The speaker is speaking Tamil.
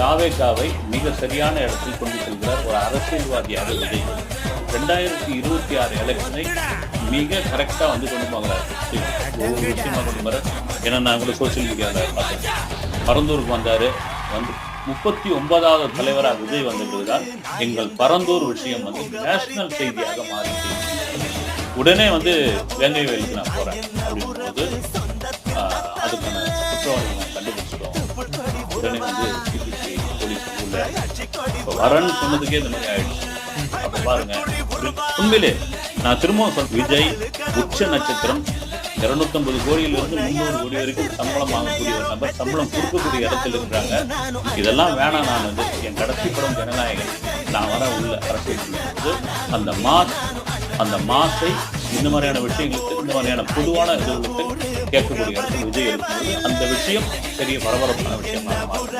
தாவேகாவை மிக சரியான இடத்தில் கொண்டு செல்கிறார் ஒரு அரசியல்வாதியாக விஜய். 2026 எலெக்ஷனை மிக கரெக்டாக வந்து கொண்டு போகிறார். ஒவ்வொரு விஷயமா கொண்டு போகிறார். ஏன்னா நான் கூட சோசியல் மீடியாவில் பார்த்தேன். பரந்தூருக்கு வந்தார். வந்து 39வது தலைவராக விஜய் வந்திருந்ததுதான் எங்கள் பரந்தூர் விஷயம் வந்து நேஷனல் செய்தியாக மாறிச்சு. உடனே வந்து வேங்கை வயலுக்கு நான் போகிறேன் அப்படிங்கும்போது அதுக்கான குற்றவாளிகளை நான் கண்டுபிடிச்சிட்டோம். உடனே வந்து சிபிசி போலீஸ் இப்போ வரேன்னு சொன்னதுக்கே இந்த மாதிரி ஆயிடுச்சு. அப்போ பாருங்க, உண்மையிலே நான் திரும்பவும் சொல்றேன், விஜய் உச்ச நட்சத்திரம் 250 கோடியிலிருந்து 300 கோடி வரைக்கும் சம்பளம் வாங்கக்கூடிய ஒரு நபர், சம்பளம் கொடுக்கக்கூடிய இடத்துல இருக்கிறாங்க. இதெல்லாம் வேணாம். நான் வந்து என் கடைசி படம் ஜனநாயகன், நான் வர உள்ள அரசியல் அந்த மாசை இந்த மாதிரியான விஷயங்களுக்கு, இந்த மாதிரியான பொதுவான இதுகளுக்கு கேட்கக்கூடிய இடத்துல விஜய் இருக்கும்போது அந்த விஷயம் பெரிய பரபரப்பான விஷயமாக மாறும்.